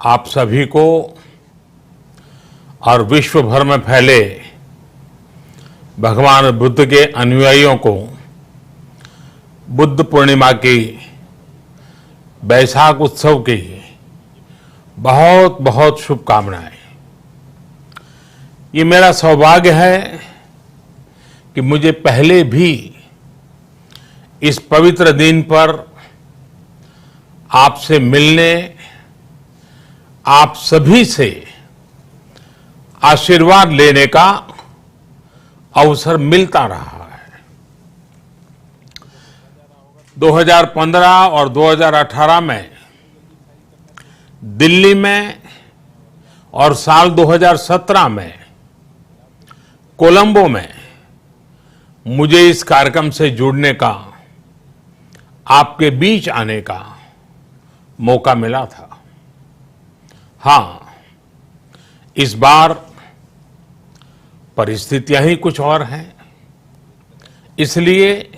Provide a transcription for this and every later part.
आप सभी को और विश्व भर में फैले भगवान बुद्ध के अनुयायियों को बुद्ध पूर्णिमा की बैसाख उत्सव की बहुत बहुत शुभकामनाएं। ये मेरा सौभाग्य है कि मुझे पहले भी इस पवित्र दिन पर आपसे मिलने, आप सभी से आशीर्वाद लेने का अवसर मिलता रहा है। 2015 और 2018 में दिल्ली में और साल 2017 में कोलंबो में मुझे इस कार्यक्रम से जुड़ने का, आपके बीच आने का मौका मिला था। हाँ, इस बार परिस्थितियां ही कुछ और हैं, इसलिए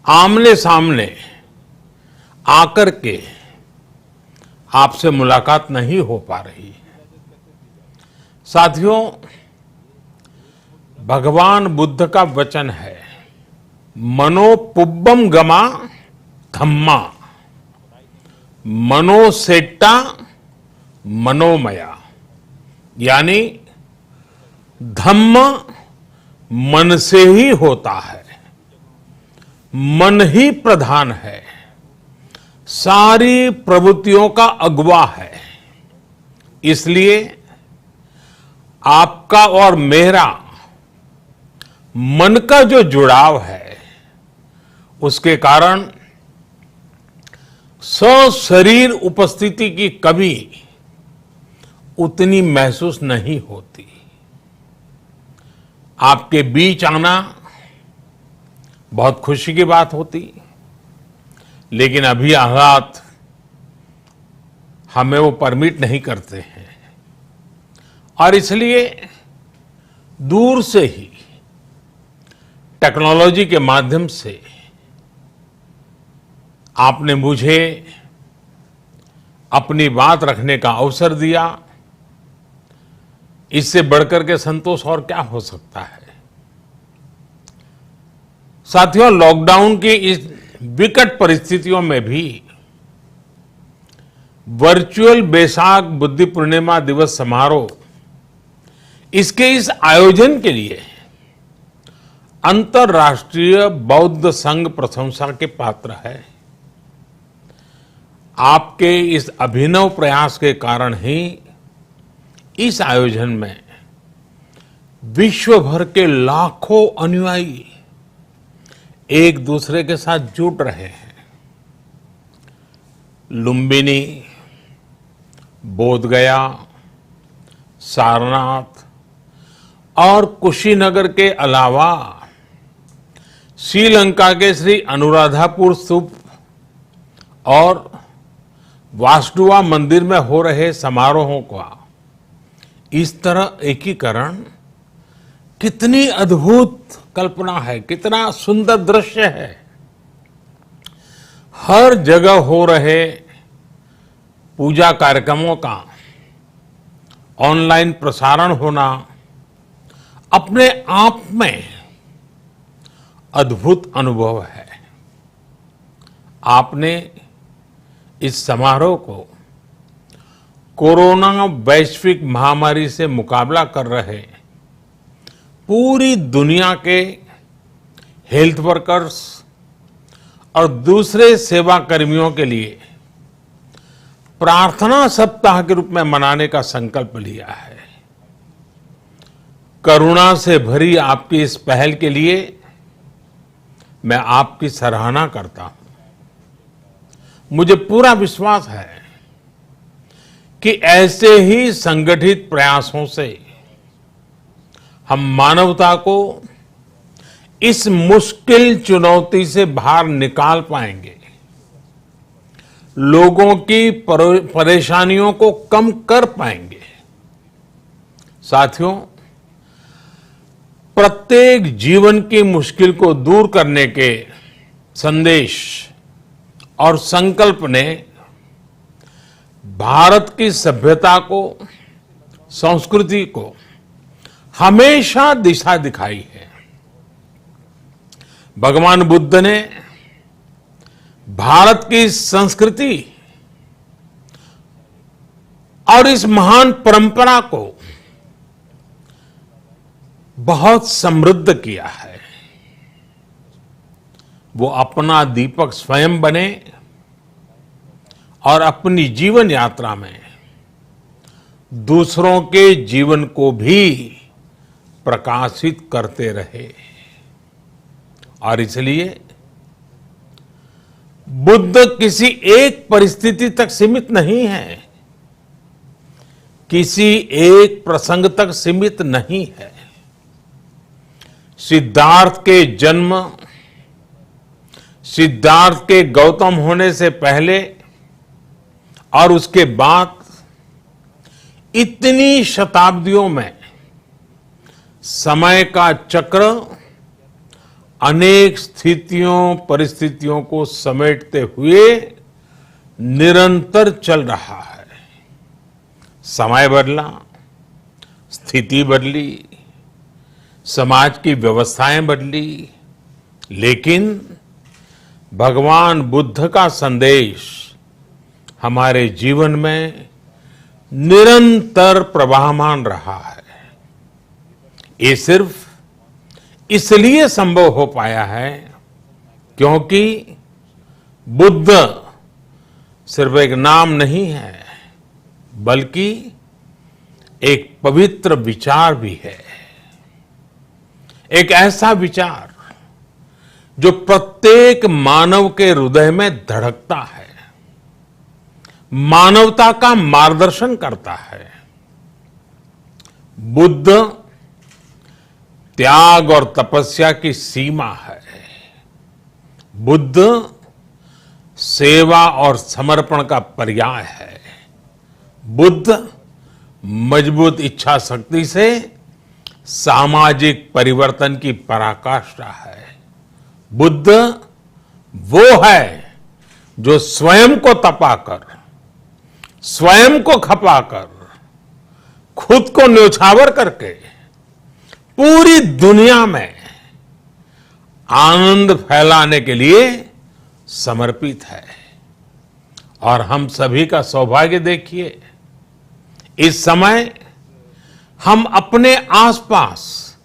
आमने सामने आकर के आपसे मुलाकात नहीं हो पा रही। साथियों, भगवान बुद्ध का वचन है, मनो पुब्बम गमा धम्मा, मनोसेट्टा मनोमया, यानी धम्म मन से ही होता है, मन ही प्रधान है, सारी प्रवृत्तियों का अगुवा है। इसलिए आपका और मेरा मन का जो जुड़ाव है, उसके कारण सशरीर उपस्थिति की कभी उतनी महसूस नहीं होती। आपके बीच आना बहुत खुशी की बात होती, लेकिन अभी हालात हमें वो परमिट नहीं करते हैं और इसलिए दूर से ही टेक्नोलॉजी के माध्यम से आपने मुझे अपनी बात रखने का अवसर दिया। इससे बढ़कर के संतोष और क्या हो सकता है। साथियों, लॉकडाउन की इस विकट परिस्थितियों में भी वर्चुअल बैसाख बुद्ध पूर्णिमा दिवस समारोह, इसके इस आयोजन के लिए अंतर्राष्ट्रीय बौद्ध संघ प्रशंसा के पात्र है। आपके इस अभिनव प्रयास के कारण ही इस आयोजन में विश्व भर के लाखों अनुयायी एक दूसरे के साथ जुड़ रहे हैं। लुम्बिनी, बोधगया, सारनाथ और कुशीनगर के अलावा श्रीलंका के श्री अनुराधापुर स्तूप और वासुदेवा मंदिर में हो रहे समारोहों का इस तरह एकीकरण कितनी अद्भुत कल्पना है, कितना सुंदर दृश्य है। हर जगह हो रहे पूजा कार्यक्रमों का ऑनलाइन प्रसारण होना अपने आप में अद्भुत अनुभव है। आपने इस समारोह को कोरोना वैश्विक महामारी से मुकाबला कर रहे पूरी दुनिया के हेल्थ वर्कर्स और दूसरे सेवा कर्मियों के लिए प्रार्थना सप्ताह के रूप में मनाने का संकल्प लिया है। करुणा से भरी आपकी इस पहल के लिए मैं आपकी सराहना करता हूं। मुझे पूरा विश्वास है कि ऐसे ही संगठित प्रयासों से हम मानवता को इस मुश्किल चुनौती से बाहर निकाल पाएंगे, लोगों की परेशानियों को कम कर पाएंगे। साथियों, प्रत्येक जीवन की मुश्किल को दूर करने के संदेश और संकल्प ने भारत की सभ्यता को, संस्कृति को हमेशा दिशा दिखाई है। भगवान बुद्ध ने भारत की संस्कृति और इस महान परंपरा को बहुत समृद्ध किया है। वो अपना दीपक स्वयं बने और अपनी जीवन यात्रा में दूसरों के जीवन को भी प्रकाशित करते रहे। और इसलिए बुद्ध किसी एक परिस्थिति तक सीमित नहीं है, किसी एक प्रसंग तक सीमित नहीं है। सिद्धार्थ के जन्म, सिद्धार्थ के गौतम होने से पहले और उसके बाद इतनी शताब्दियों में समय का चक्र अनेक स्थितियों, परिस्थितियों को समेटते हुए निरंतर चल रहा है। समय बदला, स्थिति बदली, समाज की व्यवस्थाएं बदली, लेकिन भगवान बुद्ध का संदेश हमारे जीवन में निरंतर प्रवाहमान रहा है। ये सिर्फ इसलिए संभव हो पाया है क्योंकि बुद्ध सिर्फ एक नाम नहीं है, बल्कि एक पवित्र विचार भी है। एक ऐसा विचार जो प्रत्येक मानव के हृदय में धड़कता है, मानवता का मार्गदर्शन करता है। बुद्ध त्याग और तपस्या की सीमा है। बुद्ध सेवा और समर्पण का पर्याय है। बुद्ध मजबूत इच्छा शक्ति से सामाजिक परिवर्तन की पराकाष्ठा है। बुद्ध वो है जो स्वयं को तपाकर, स्वयं को खपाकर, खुद को न्योछावर करके पूरी दुनिया में आनंद फैलाने के लिए समर्पित है। और हम सभी का सौभाग्य देखिए, इस समय हम अपने आसपास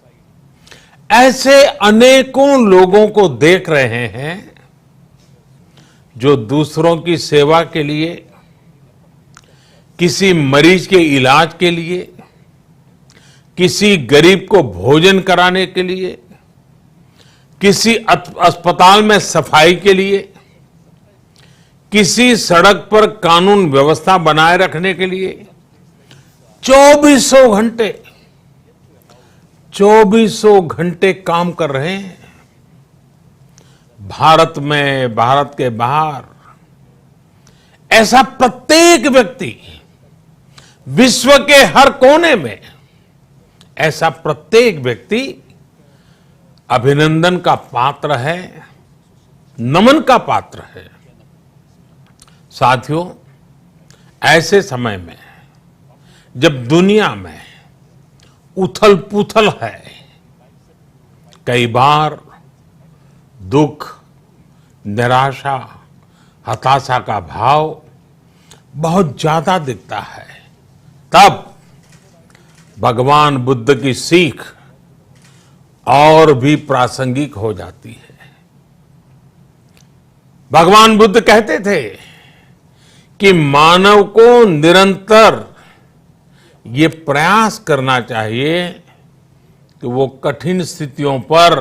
ऐसे अनेकों लोगों को देख रहे हैं जो दूसरों की सेवा के लिए, किसी मरीज के इलाज के लिए, किसी गरीब को भोजन कराने के लिए, किसी अस्पताल में सफाई के लिए, किसी सड़क पर कानून व्यवस्था बनाए रखने के लिए चौबीसों घंटे काम कर रहे हैं। भारत में, भारत के बाहर ऐसा प्रत्येक व्यक्ति, विश्व के हर कोने में ऐसा प्रत्येक व्यक्ति अभिनंदन का पात्र है, नमन का पात्र है। साथियों, ऐसे समय में जब दुनिया में उथल पुथल है, कई बार दुख, निराशा, हताशा का भाव बहुत ज्यादा दिखता है, तब भगवान बुद्ध की सीख और भी प्रासंगिक हो जाती है। भगवान बुद्ध कहते थे कि मानव को निरंतर ये प्रयास करना चाहिए कि वो कठिन स्थितियों पर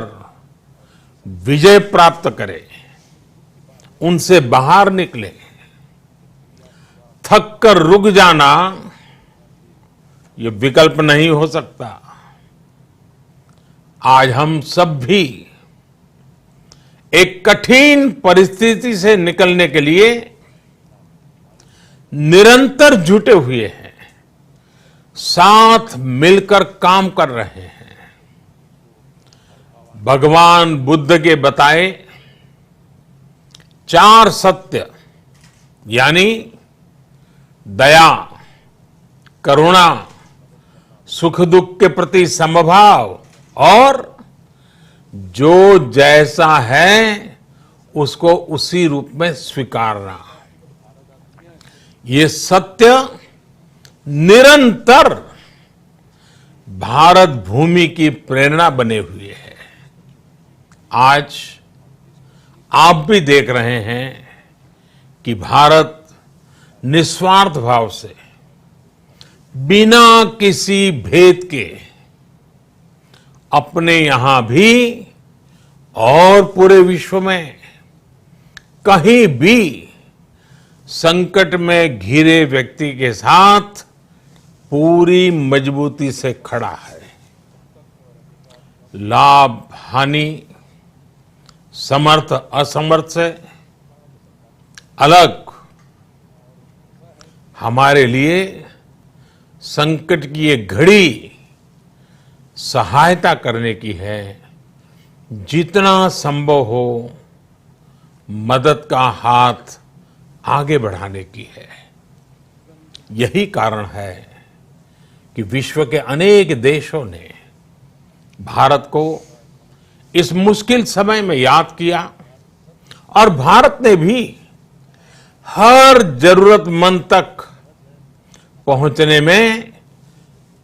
विजय प्राप्त करे, उनसे बाहर निकले। थक कर रुक जाना ये विकल्प नहीं हो सकता। आज हम सब भी एक कठिन परिस्थिति से निकलने के लिए निरंतर जुटे हुए हैं, साथ मिलकर काम कर रहे हैं। भगवान बुद्ध के बताए 4 सत्य, यानी दया, करुणा, सुख दुख के प्रति समभाव और जो जैसा है उसको उसी रूप में स्वीकारना, ये सत्य निरंतर भारत भूमि की प्रेरणा बने हुए है। आज आप भी देख रहे हैं कि भारत निस्वार्थ भाव से बिना किसी भेद के अपने यहां भी और पूरे विश्व में कहीं भी संकट में घिरे व्यक्ति के साथ पूरी मजबूती से खड़ा है। लाभ हानि, समर्थ असमर्थ से अलग हमारे लिए संकट की ये घड़ी सहायता करने की है। जितना संभव हो मदद का हाथ आगे बढ़ाने की है। यही कारण है कि विश्व के अनेक देशों ने भारत को इस मुश्किल समय में याद किया और भारत ने भी हर जरूरतमंद तक पहुंचने में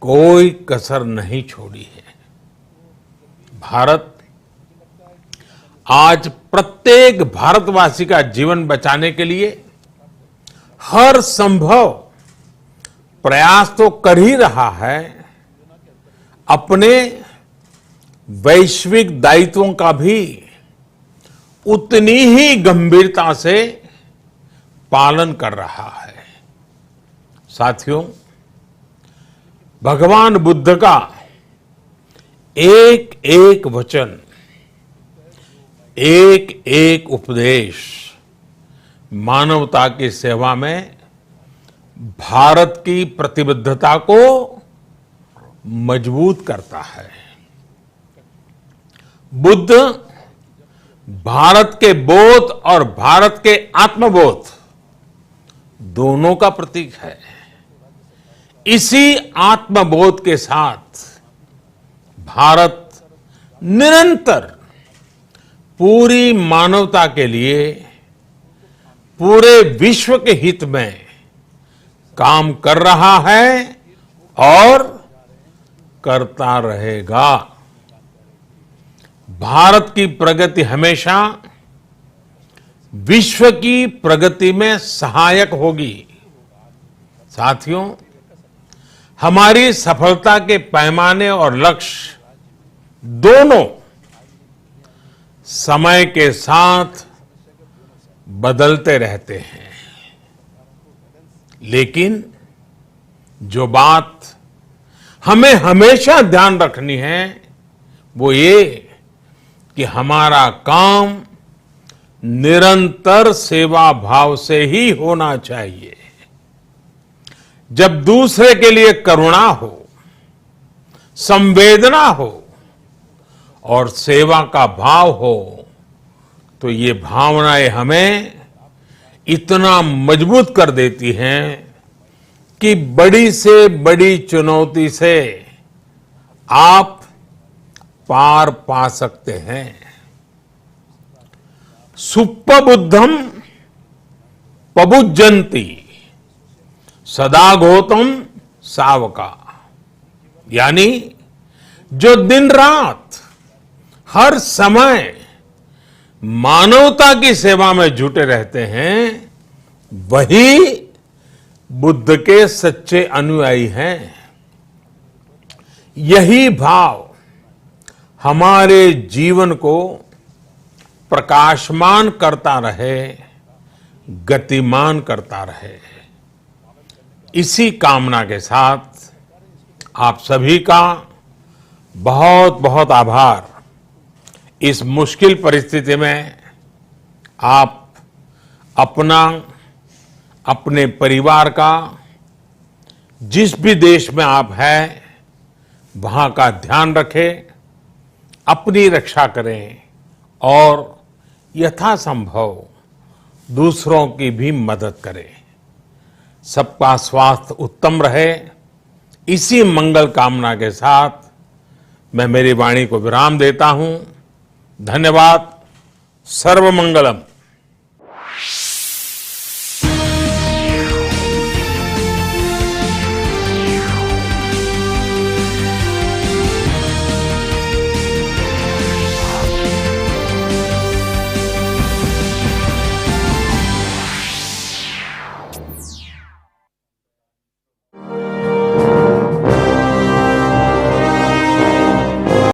कोई कसर नहीं छोड़ी है। भारत आज प्रत्येक भारतवासी का जीवन बचाने के लिए हर संभव प्रयास तो कर ही रहा है, अपने वैश्विक दायित्वों का भी उतनी ही गंभीरता से पालन कर रहा है। साथियों, भगवान बुद्ध का एक एक वचन, एक एक उपदेश मानवता की सेवा में भारत की प्रतिबद्धता को मजबूत करता है। बुद्ध भारत के बोध और भारत के आत्मबोध दोनों का प्रतीक है। इसी आत्मबोध के साथ भारत निरंतर पूरी मानवता के लिए, पूरे विश्व के हित में काम कर रहा है और करता रहेगा। भारत की प्रगति हमेशा विश्व की प्रगति में सहायक होगी। साथियों, हमारी सफलता के पैमाने और लक्ष्य दोनों समय के साथ बदलते रहते हैं, लेकिन जो बात हमें हमेशा ध्यान रखनी है वो ये कि हमारा काम निरंतर सेवा भाव से ही होना चाहिए। जब दूसरे के लिए करुणा हो, संवेदना हो और सेवा का भाव हो, तो ये भावनाएं हमें इतना मजबूत कर देती हैं कि बड़ी से बड़ी चुनौती से आप पार पा सकते हैं। सुप्पबुद्धम पबुज्जन्ति सदा गौतम सावका, यानी जो दिन रात हर समय मानवता की सेवा में जुटे रहते हैं वही बुद्ध के सच्चे अनुयायी हैं। यही भाव हमारे जीवन को प्रकाशमान करता रहे, गतिमान करता रहे। इसी कामना के साथ आप सभी का बहुत बहुत आभार। इस मुश्किल परिस्थिति में आप अपना, अपने परिवार का, जिस भी देश में आप हैं वहां का ध्यान रखें, अपनी रक्षा करें और यथासंभव दूसरों की भी मदद करें। सबका स्वास्थ्य उत्तम रहे, इसी मंगल कामना के साथ मैं मेरी वाणी को विराम देता हूं। धन्यवाद। सर्वमंगलम।